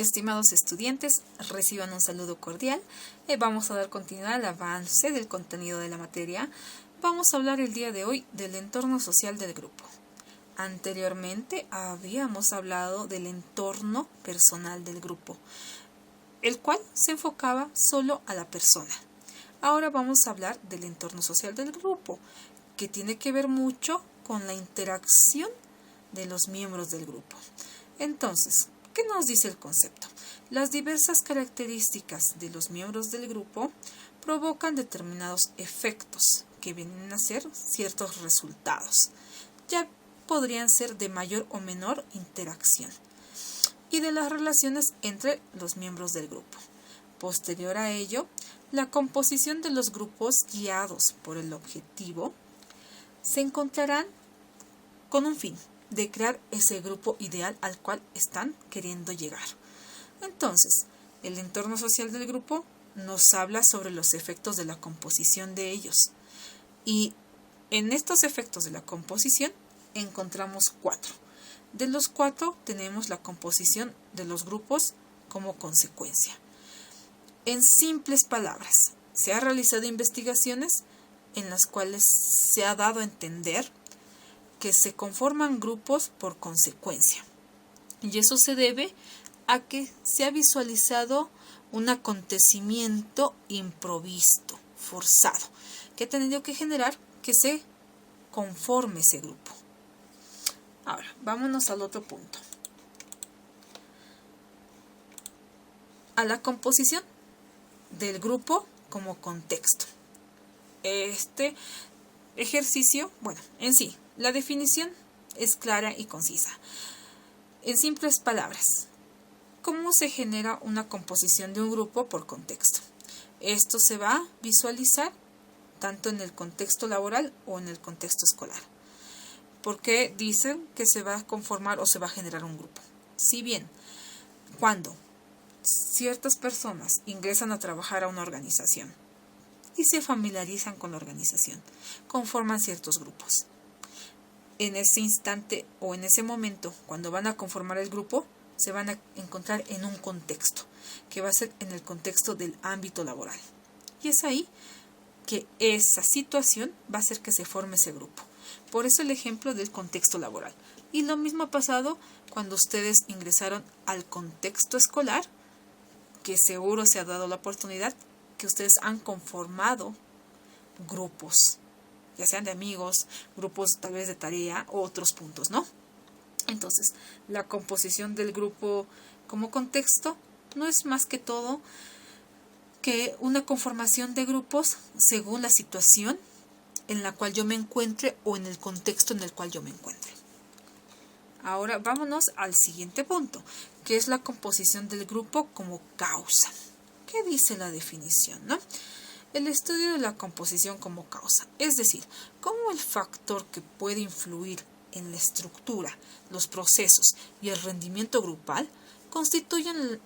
Estimados estudiantes, reciban un saludo cordial. Vamos a dar continuidad al avance del contenido de la materia. Vamos a hablar el día de hoy del entorno social del grupo. Anteriormente habíamos hablado del entorno personal del grupo, el cual se enfocaba solo a la persona. Ahora vamos a hablar del entorno social del grupo, que tiene que ver mucho con la interacción de los miembros del grupo. Entonces, ¿qué nos dice el concepto? Las diversas características de los miembros del grupo provocan determinados efectos que vienen a ser ciertos resultados. Ya podrían ser de mayor o menor interacción y de las relaciones entre los miembros del grupo. Posterior a ello, la composición de los grupos guiados por el objetivo se encontrarán con un fin de crear ese grupo ideal al cual están queriendo llegar. Entonces, el entorno social del grupo nos habla sobre los efectos de la composición de ellos. Y en estos efectos de la composición encontramos 4. De los 4 tenemos la composición de los grupos como consecuencia. En simples palabras, se han realizado investigaciones en las cuales se ha dado a entender que se conforman grupos por consecuencia. Y eso se debe a que se ha visualizado un acontecimiento improvisto, forzado, que ha tenido que generar que se conforme ese grupo. Ahora, vámonos al otro punto. A la composición del grupo como contexto. Este ejercicio, en sí, la definición es clara y concisa. En simples palabras, ¿cómo se genera una composición de un grupo por contexto? Esto se va a visualizar tanto en el contexto laboral o en el contexto escolar. ¿Por qué dicen que se va a conformar o se va a generar un grupo? Si bien, cuando ciertas personas ingresan a trabajar a una organización y se familiarizan con la organización, conforman ciertos grupos. En ese instante o en ese momento, cuando van a conformar el grupo, se van a encontrar en un contexto, que va a ser en el contexto del ámbito laboral. Y es ahí que esa situación va a hacer que se forme ese grupo. Por eso el ejemplo del contexto laboral. Y lo mismo ha pasado cuando ustedes ingresaron al contexto escolar, que seguro se ha dado la oportunidad que ustedes han conformado grupos, ya sean de amigos, grupos tal vez de tarea o otros puntos, ¿no? Entonces, la composición del grupo como contexto no es más que todo que una conformación de grupos según la situación en la cual yo me encuentre o en el contexto en el cual yo me encuentre. Ahora vámonos al siguiente punto, que es la composición del grupo como causa. ¿Qué dice la definición, no? El estudio de la composición como causa, es decir, cómo el factor que puede influir en la estructura, los procesos y el rendimiento grupal constituyen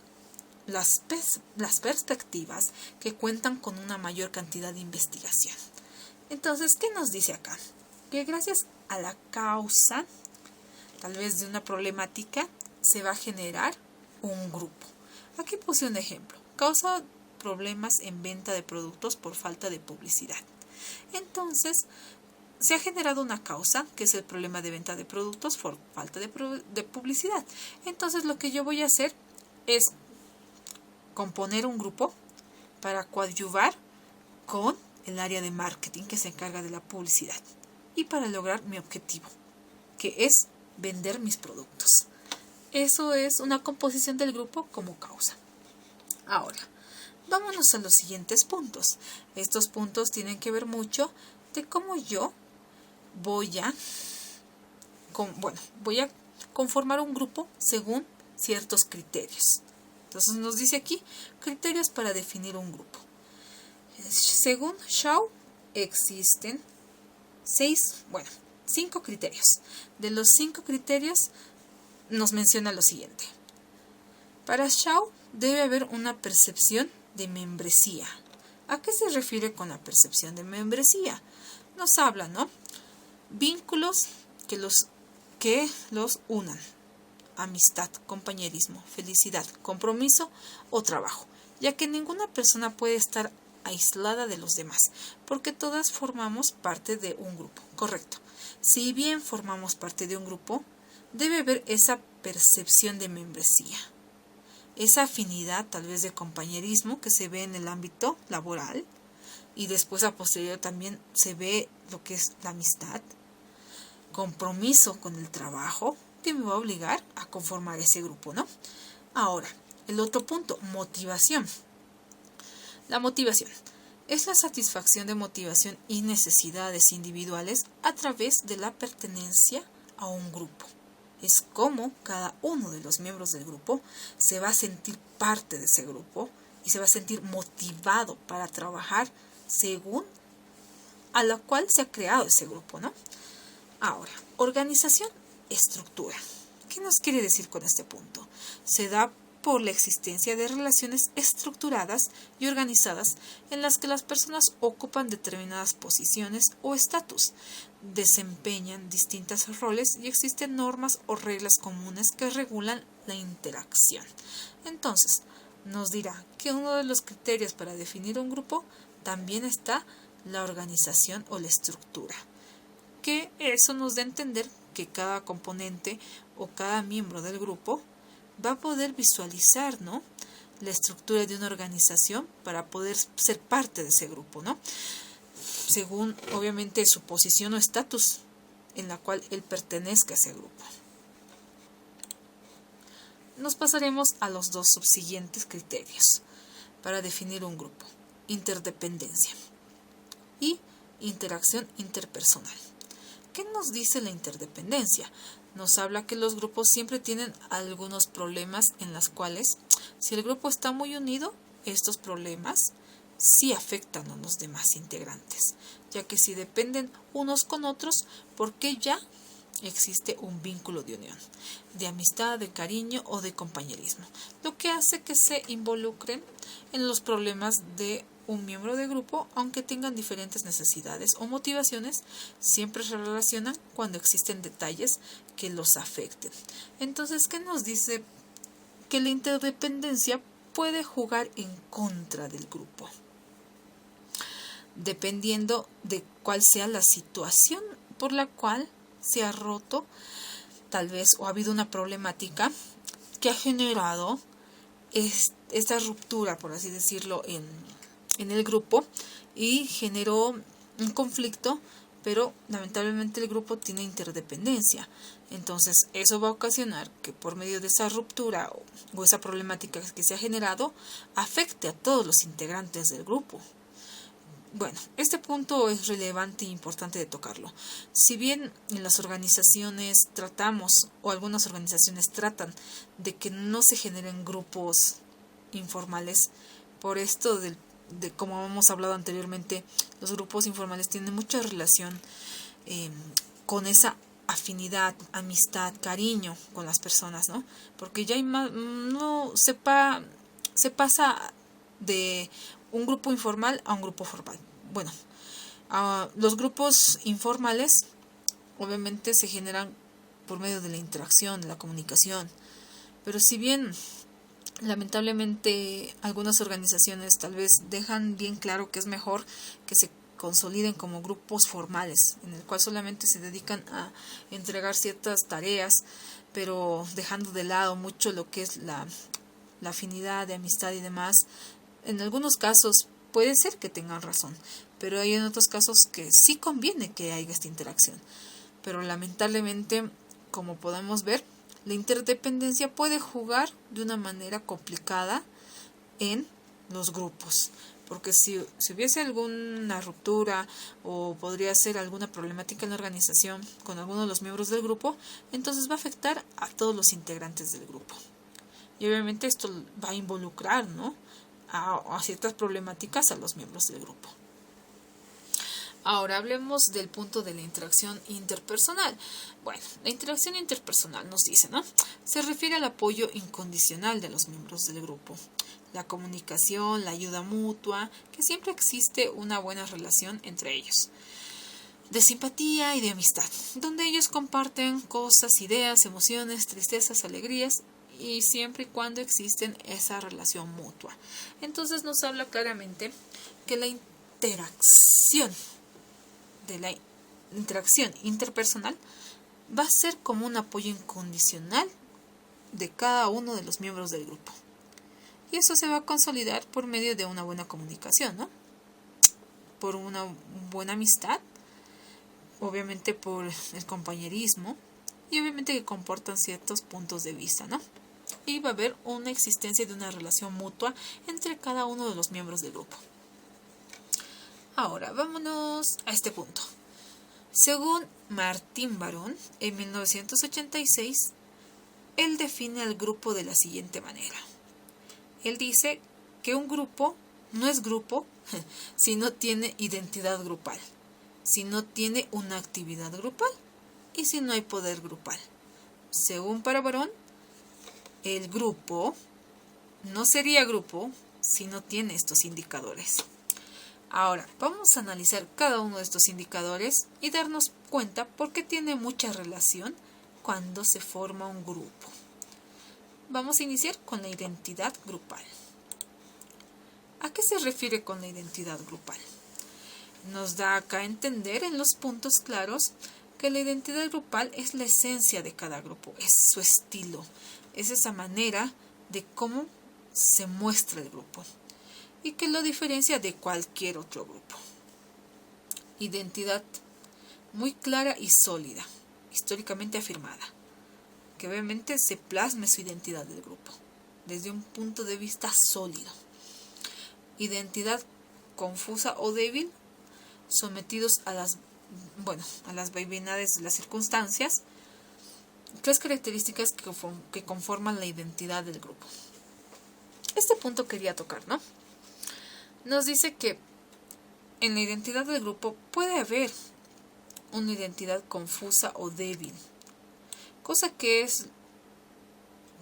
las perspectivas que cuentan con una mayor cantidad de investigación. Entonces, ¿qué nos dice acá? Que gracias a la causa, tal vez de una problemática, se va a generar un grupo. Aquí puse un ejemplo. Causa problemas en venta de productos por falta de publicidad. Entonces, se ha generado una causa, que es el problema de venta de productos por falta de publicidad. Entonces, lo que yo voy a hacer es componer un grupo para coadyuvar con el área de marketing que se encarga de la publicidad y para lograr mi objetivo, que es vender mis productos. Eso es una composición del grupo como causa. Ahora, vámonos a los siguientes puntos. Estos puntos tienen que ver mucho de cómo yo voy a conformar un grupo según ciertos criterios. Entonces nos dice aquí criterios para definir un grupo. Según Shaw, existen 5 criterios. De los 5 criterios nos menciona lo siguiente. Para Shaw debe haber una percepción de membresía. ¿A qué se refiere con la percepción de membresía? Nos habla, ¿no? Vínculos que los unan. amistad, compañerismo, felicidad, compromiso o trabajo, ya que ninguna persona puede estar aislada de los demás, porque todas formamos parte de un grupo, correcto. Si bien formamos parte de un grupo, debe haber esa percepción de membresía, esa afinidad tal vez de compañerismo que se ve en el ámbito laboral y después a posteriori también se ve lo que es la amistad, compromiso con el trabajo que me va a obligar a conformar ese grupo, ¿no? Ahora, el otro punto, motivación. La motivación es la satisfacción de motivación y necesidades individuales a través de la pertenencia a un grupo. Es como cada uno de los miembros del grupo se va a sentir parte de ese grupo y se va a sentir motivado para trabajar según a la cual se ha creado ese grupo, ¿no? Ahora, organización, estructura. ¿Qué nos quiere decir con este punto? Se da por la existencia de relaciones estructuradas y organizadas en las que las personas ocupan determinadas posiciones o estatus, desempeñan distintos roles y existen normas o reglas comunes que regulan la interacción. Entonces, nos dirá que uno de los criterios para definir un grupo también está la organización o la estructura, que eso nos da a entender que cada componente o cada miembro del grupo va a poder visualizar, ¿no?, la estructura de una organización para poder ser parte de ese grupo, ¿no?, según obviamente su posición o estatus en la cual él pertenezca a ese grupo. Nos pasaremos a los dos subsiguientes criterios para definir un grupo: interdependencia y interacción interpersonal. ¿Qué nos dice la interdependencia? Nos habla que los grupos siempre tienen algunos problemas en los cuales, si el grupo está muy unido, estos problemas sí afectan a los demás integrantes, ya que si dependen unos con otros, porque ya existe un vínculo de unión, de amistad, de cariño o de compañerismo, lo que hace que se involucren en los problemas de un miembro de grupo, aunque tengan diferentes necesidades o motivaciones, siempre se relacionan cuando existen detalles que los afecten. Entonces, ¿qué nos dice? Que la interdependencia puede jugar en contra del grupo, dependiendo de cuál sea la situación por la cual se ha roto, tal vez, o ha habido una problemática que ha generado esta ruptura, por así decirlo, en el grupo, y generó un conflicto, pero lamentablemente el grupo tiene interdependencia. Entonces eso va a ocasionar que por medio de esa ruptura o esa problemática que se ha generado, afecte a todos los integrantes del grupo. Bueno, este punto es relevante e importante de tocarlo. Si bien en las organizaciones tratamos, o algunas organizaciones tratan, de que no se generen grupos informales, por esto de como hemos hablado anteriormente, los grupos informales tienen mucha relación con esa afinidad, amistad, cariño con las personas, ¿no? Porque ya hay más, no se pasa de un grupo informal a un grupo formal. Bueno, los grupos informales obviamente se generan por medio de la interacción, de la comunicación, pero si bien lamentablemente algunas organizaciones tal vez dejan bien claro que es mejor que se consoliden como grupos formales, en el cual solamente se dedican a entregar ciertas tareas, pero dejando de lado mucho lo que es la afinidad de amistad y demás. En algunos casos puede ser que tengan razón, pero hay en otros casos que sí conviene que haya esta interacción. Pero lamentablemente, como podemos ver, la interdependencia puede jugar de una manera complicada en los grupos, porque si hubiese alguna ruptura o podría ser alguna problemática en la organización con alguno de los miembros del grupo, entonces va a afectar a todos los integrantes del grupo. Y obviamente esto va a involucrar, ¿no?, a ciertas problemáticas a los miembros del grupo. Ahora hablemos del punto de la interacción interpersonal. Bueno, la interacción interpersonal nos dice, ¿no?, se refiere al apoyo incondicional de los miembros del grupo, la comunicación, la ayuda mutua, que siempre existe una buena relación entre ellos. de simpatía y de amistad, donde ellos comparten cosas, ideas, emociones, tristezas, alegrías, y siempre y cuando existen esa relación mutua. Entonces nos habla claramente que la interacción interpersonal va a ser como un apoyo incondicional de cada uno de los miembros del grupo. Y eso se va a consolidar por medio de una buena comunicación, ¿no? Por una buena amistad, obviamente por el compañerismo, y obviamente que comportan ciertos puntos de vista, ¿no? Y va a haber una existencia de una relación mutua entre cada uno de los miembros del grupo. Ahora, vámonos a este punto. Según Martín Barón, en 1986, él define al grupo de la siguiente manera. Él dice que un grupo no es grupo si no tiene identidad grupal, si no tiene una actividad grupal y si no hay poder grupal. Según para Barón, el grupo no sería grupo si no tiene estos indicadores. Ahora, vamos a analizar cada uno de estos indicadores y darnos cuenta por qué tiene mucha relación cuando se forma un grupo. Vamos a iniciar con la identidad grupal. ¿A qué se refiere con la identidad grupal? Nos da acá a entender en los puntos claros que la identidad grupal es la esencia de cada grupo, es su estilo, es esa manera de cómo se muestra el grupo y que lo diferencia de cualquier otro grupo. Identidad muy clara y sólida, históricamente afirmada, que obviamente se plasme su identidad del grupo desde un punto de vista sólido. Identidad confusa o débil, sometidos a las vaivedades de las circunstancias. Tres características que conforman la identidad del grupo. Este punto quería tocar, ¿no? Nos dice que en la identidad del grupo puede haber una identidad confusa o débil, cosa que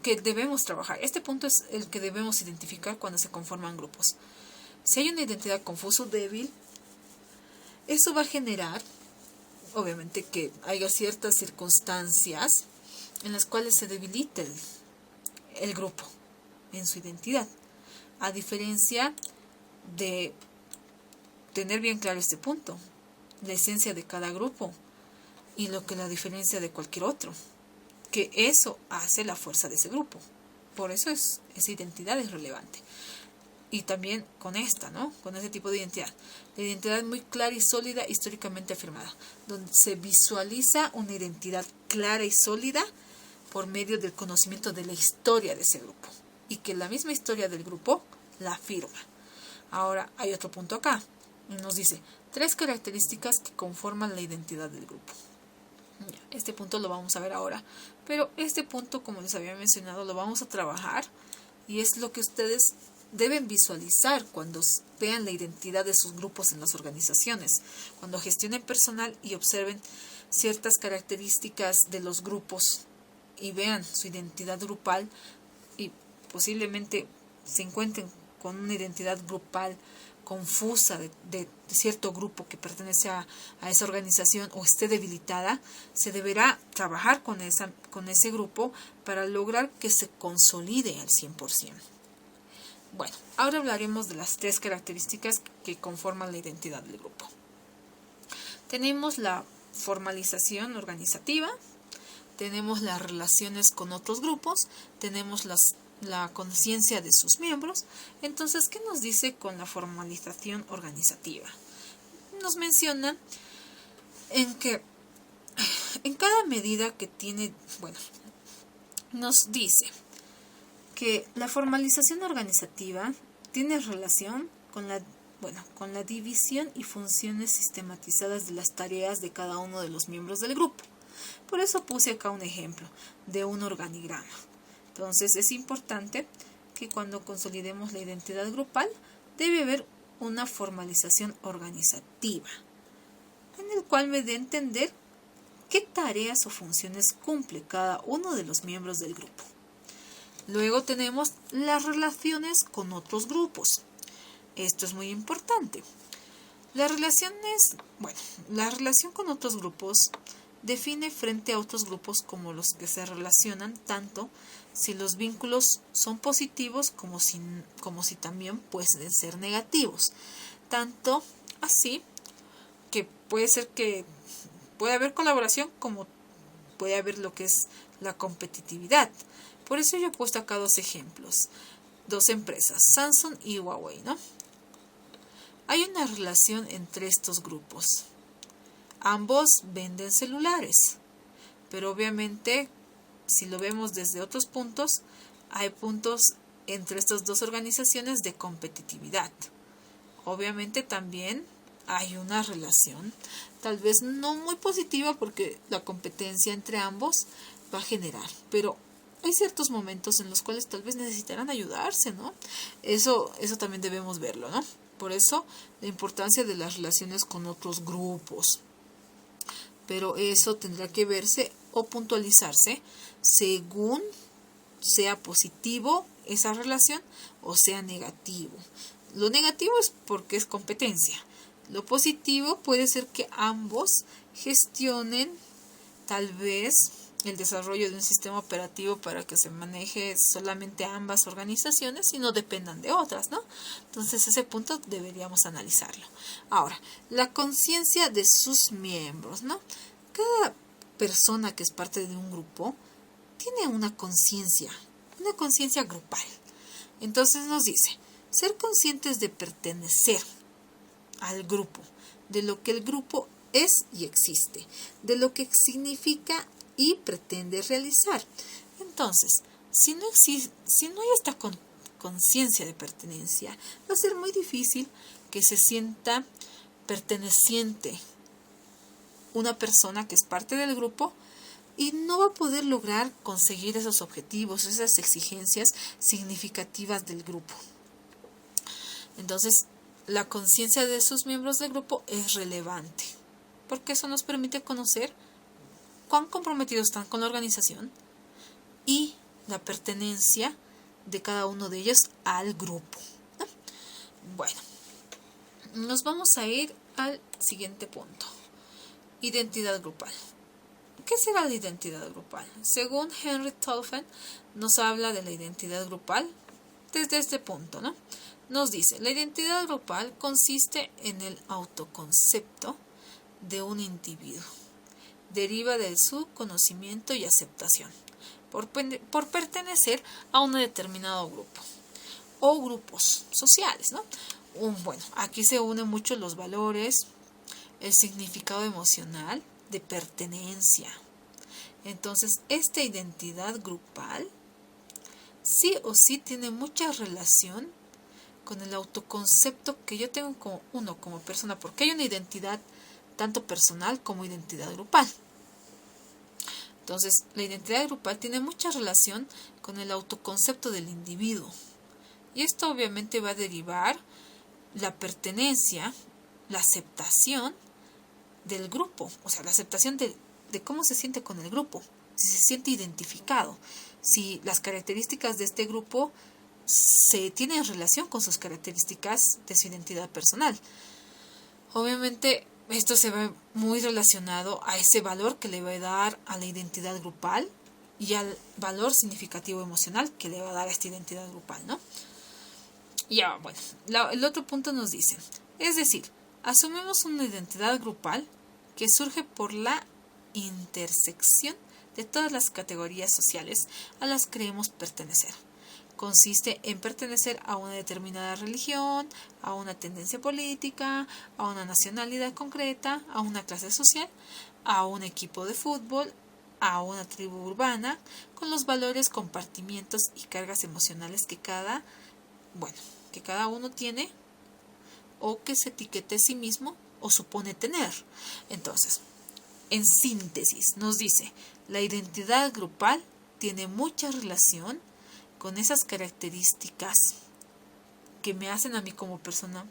debemos trabajar. Este punto es el que debemos identificar cuando se conforman grupos. Si hay una identidad confusa o débil, eso va a generar, obviamente, que haya ciertas circunstancias en las cuales se debilite el grupo en su identidad, a diferencia de tener bien claro este punto, la esencia de cada grupo y lo que la diferencia de cualquier otro, que eso hace la fuerza de ese grupo. Por eso esa identidad es relevante. Y también con esta, ¿no? Con ese tipo de identidad. La identidad muy clara y sólida, históricamente afirmada, donde se visualiza una identidad clara y sólida por medio del conocimiento de la historia de ese grupo. Y que la misma historia del grupo la afirma. Ahora, hay otro punto acá. Nos dice, 3 características que conforman la identidad del grupo. Este punto lo vamos a ver ahora. Pero este punto, como les había mencionado, lo vamos a trabajar. Y es lo que ustedes deben visualizar cuando vean la identidad de sus grupos en las organizaciones, cuando gestionen personal y observen ciertas características de los grupos y vean su identidad grupal y posiblemente se encuentren con una identidad grupal confusa de cierto grupo que pertenece a esa organización o esté debilitada, se deberá trabajar con ese grupo para lograr que se consolide al 100%. Bueno, ahora hablaremos de las 3 características que conforman la identidad del grupo. Tenemos la formalización organizativa, tenemos las relaciones con otros grupos, tenemos la conciencia de sus miembros. Entonces, ¿qué nos dice con la formalización organizativa? Nos menciona en que en cada medida que tiene, nos dice que la formalización organizativa tiene relación con la división y funciones sistematizadas de las tareas de cada uno de los miembros del grupo. Por eso puse acá un ejemplo de un organigrama. Entonces es importante que cuando consolidemos la identidad grupal debe haber una formalización organizativa, en el cual me dé a entender qué tareas o funciones cumple cada uno de los miembros del grupo. Luego tenemos las relaciones con otros grupos. Esto es muy importante. La relación con otros grupos define frente a otros grupos como los que se relacionan tanto si los vínculos son positivos como si también pueden ser negativos. Tanto así que puede ser que puede haber colaboración como puede haber lo que es la competitividad. Por eso yo he puesto acá dos ejemplos, dos empresas, Samsung y Huawei, ¿no? Hay una relación entre estos grupos. Ambos venden celulares, pero obviamente, si lo vemos desde otros puntos, hay puntos entre estas dos organizaciones de competitividad. Obviamente también hay una relación, tal vez no muy positiva, porque la competencia entre ambos va a generar, pero hay ciertos momentos en los cuales tal vez necesitarán ayudarse, ¿no? Eso también debemos verlo, ¿no? Por eso la importancia de las relaciones con otros grupos. Pero eso tendrá que verse o puntualizarse según sea positivo esa relación o sea negativo. Lo negativo es porque es competencia. Lo positivo puede ser que ambos gestionen tal vez el desarrollo de un sistema operativo para que se maneje solamente a ambas organizaciones y no dependan de otras, ¿no? Entonces ese punto deberíamos analizarlo. Ahora, la conciencia de sus miembros, ¿no? Cada persona que es parte de un grupo tiene una conciencia grupal. Entonces nos dice, ser conscientes de pertenecer al grupo, de lo que el grupo es y existe, de lo que significa y pretende realizar. Entonces, si no hay esta conciencia de pertenencia, va a ser muy difícil que se sienta perteneciente una persona que es parte del grupo y no va a poder lograr conseguir esos objetivos, esas exigencias significativas del grupo. Entonces, la conciencia de sus miembros del grupo es relevante, porque eso nos permite conocer cuán comprometidos están con la organización y la pertenencia de cada uno de ellos al grupo, ¿no? Bueno, nos vamos a ir al siguiente punto. Identidad grupal. ¿Qué será la identidad grupal? Según Henry Tolfen, nos habla de la identidad grupal desde este punto, ¿no? Nos dice, la identidad grupal consiste en el autoconcepto de un individuo. Deriva de su conocimiento y aceptación por pertenecer a un determinado grupo o grupos sociales, ¿no? Bueno, aquí se unen mucho los valores, el significado emocional de pertenencia. Entonces, esta identidad grupal sí o sí tiene mucha relación con el autoconcepto que yo tengo como persona, porque hay una identidad tanto personal como identidad grupal. Entonces, la identidad grupal tiene mucha relación con el autoconcepto del individuo. Y esto obviamente va a derivar la pertenencia, la aceptación del grupo, o sea, la aceptación de cómo se siente con el grupo, si se siente identificado, si las características de este grupo se tienen relación con sus características de su identidad personal. Obviamente, esto se ve muy relacionado a ese valor que le va a dar a la identidad grupal y al valor significativo emocional que le va a dar a esta identidad grupal, ¿no? Ya, bueno, el otro punto nos dice, es decir, asumimos una identidad grupal que surge por la intersección de todas las categorías sociales a las que creemos pertenecer. Consiste en pertenecer a una determinada religión, a una tendencia política, a una nacionalidad concreta, a una clase social, a un equipo de fútbol, a una tribu urbana, con los valores, compartimientos y cargas emocionales que cada uno tiene o que se etiquete a sí mismo o supone tener. Entonces, en síntesis, nos dice, la identidad grupal tiene mucha relación con esas características que me hacen a mí como persona,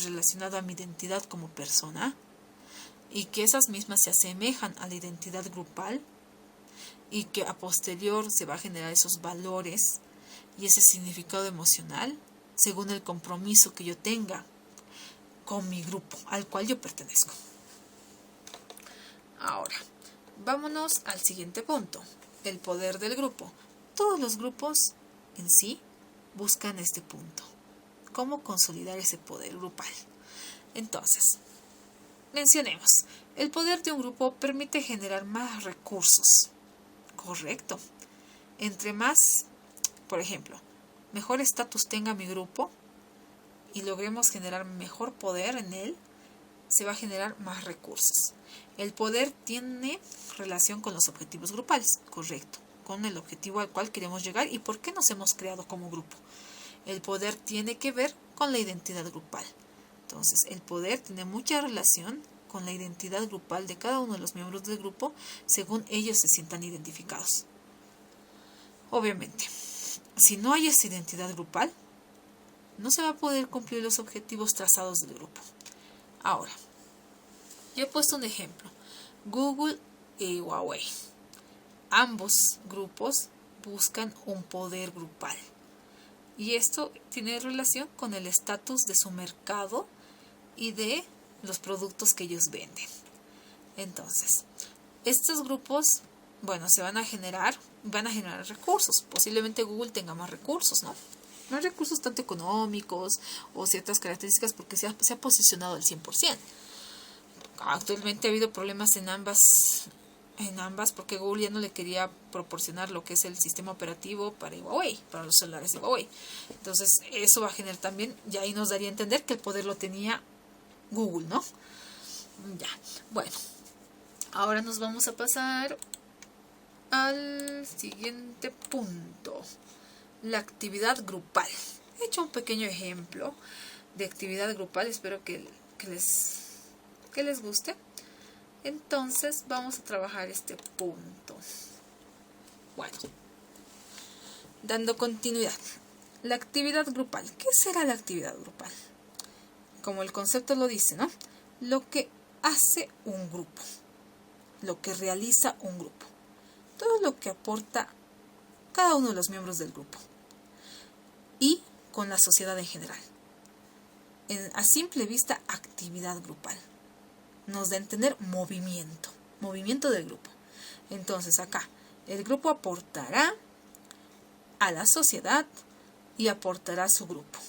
relacionado a mi identidad como persona, y que esas mismas se asemejan a la identidad grupal, y que a posterior se va a generar esos valores y ese significado emocional según el compromiso que yo tenga con mi grupo al cual yo pertenezco. Ahora, vámonos al siguiente punto, el poder del grupo. Todos los grupos en sí buscan este punto, cómo consolidar ese poder grupal. Entonces, mencionemos, el poder de un grupo permite generar más recursos, correcto. Entre más, por ejemplo, mejor estatus tenga mi grupo y logremos generar mejor poder en él, se va a generar más recursos. El poder tiene relación con los objetivos grupales, correcto, con el objetivo al cual queremos llegar y por qué nos hemos creado como grupo. El poder tiene que ver con la identidad grupal. Entonces, el poder tiene mucha relación con la identidad grupal de cada uno de los miembros del grupo según ellos se sientan identificados. Obviamente, si no hay esa identidad grupal, no se va a poder cumplir los objetivos trazados del grupo. Ahora, yo he puesto un ejemplo, Google y Huawei. Ambos grupos buscan un poder grupal. Y esto tiene relación con el estatus de su mercado y de los productos que ellos venden. Entonces, estos grupos, se van a generar recursos. Posiblemente Google tenga más recursos, ¿no? No recursos tanto económicos o ciertas características porque se ha posicionado al 100%. Actualmente ha habido problemas en ambas porque Google ya no le quería proporcionar lo que es el sistema operativo para Huawei, para los celulares de Huawei. Entonces eso va a generar también, ya ahí nos daría a entender que el poder lo tenía Google, ¿no? Ya, bueno, ahora nos vamos a pasar al siguiente punto, la actividad grupal. He hecho un pequeño ejemplo de actividad grupal, espero que les guste. Entonces vamos a trabajar este punto. Bueno, dando continuidad. La actividad grupal. ¿Qué será la actividad grupal? Como el concepto lo dice, ¿no? Lo que hace un grupo. Lo que realiza un grupo. Todo lo que aporta cada uno de los miembros del grupo. Y con la sociedad en general. A simple vista, actividad grupal. Nos da a entender movimiento del grupo. Entonces acá, el grupo aportará a la sociedad y aportará a su grupo,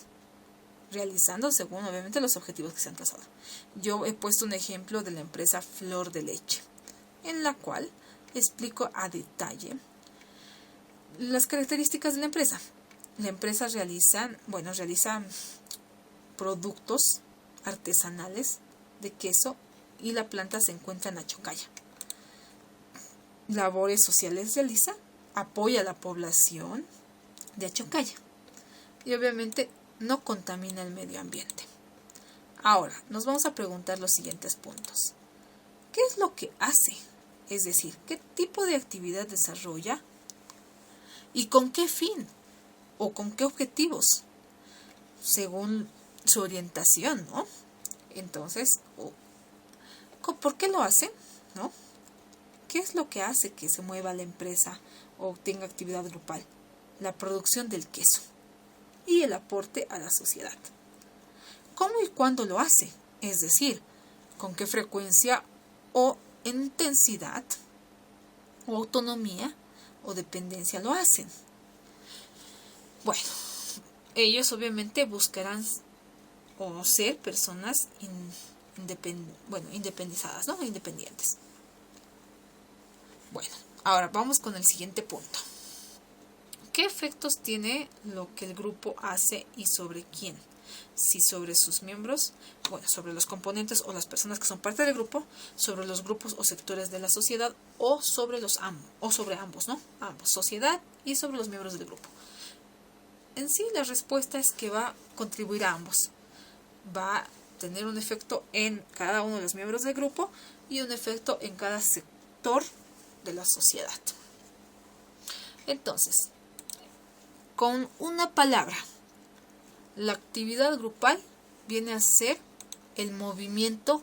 realizando según obviamente los objetivos que se han trazado. Yo he puesto un ejemplo de la empresa Flor de Leche, en la cual explico a detalle las características de la empresa. La empresa realiza productos artesanales de queso y la planta se encuentra en Achocalla. Labores sociales realiza, apoya a la población de Achocalla y obviamente no contamina el medio ambiente. Ahora, nos vamos a preguntar los siguientes puntos. ¿Qué es lo que hace? Es decir, ¿qué tipo de actividad desarrolla? ¿Y con qué fin? ¿O con qué objetivos? Según su orientación, ¿no? Entonces, ¿por qué lo hace? ¿No? ¿Qué es lo que hace que se mueva la empresa o tenga actividad grupal? La producción del queso y el aporte a la sociedad. ¿Cómo y cuándo lo hace? Es decir, ¿con qué frecuencia o intensidad o autonomía o dependencia lo hacen? Bueno, ellos obviamente buscarán o ser personas independizadas, ¿no? Independientes. Bueno, ahora vamos con el siguiente punto. ¿Qué efectos tiene lo que el grupo hace y sobre quién? Si sobre sus miembros, sobre los componentes o las personas que son parte del grupo, sobre los grupos o sectores de la sociedad o sobre ambos, ¿no? Ambos, sociedad y sobre los miembros del grupo. En sí, la respuesta es que va a contribuir a ambos. Va a tener un efecto en cada uno de los miembros del grupo y un efecto en cada sector de la sociedad. Entonces, con una palabra, la actividad grupal viene a ser el movimiento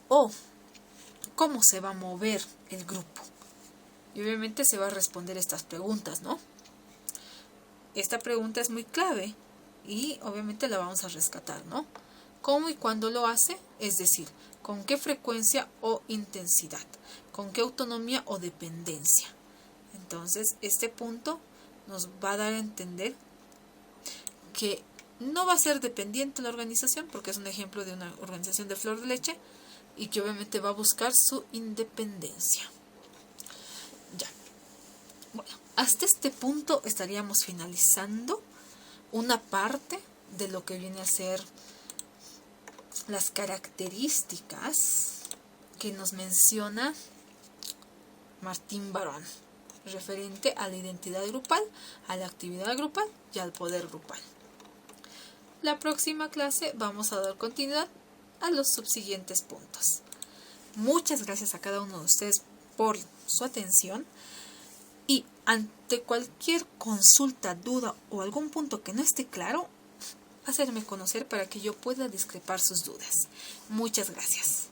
o cómo se va a mover el grupo. Y obviamente se va a responder estas preguntas, ¿no? Esta pregunta es muy clave y obviamente la vamos a rescatar, ¿no? ¿Cómo y cuándo lo hace? Es decir, con qué frecuencia o intensidad, con qué autonomía o dependencia. Entonces, este punto nos va a dar a entender que no va a ser dependiente la organización, porque es un ejemplo de una organización de flor de leche, y que obviamente va a buscar su independencia. Ya. Bueno, hasta este punto estaríamos finalizando una parte de lo que viene a ser las características que nos menciona Martín Barón, referente a la identidad grupal, a la actividad grupal y al poder grupal. La próxima clase vamos a dar continuidad a los subsiguientes puntos. Muchas gracias a cada uno de ustedes por su atención, y ante cualquier consulta, duda o algún punto que no esté claro, hacerme conocer para que yo pueda discrepar sus dudas. Muchas gracias.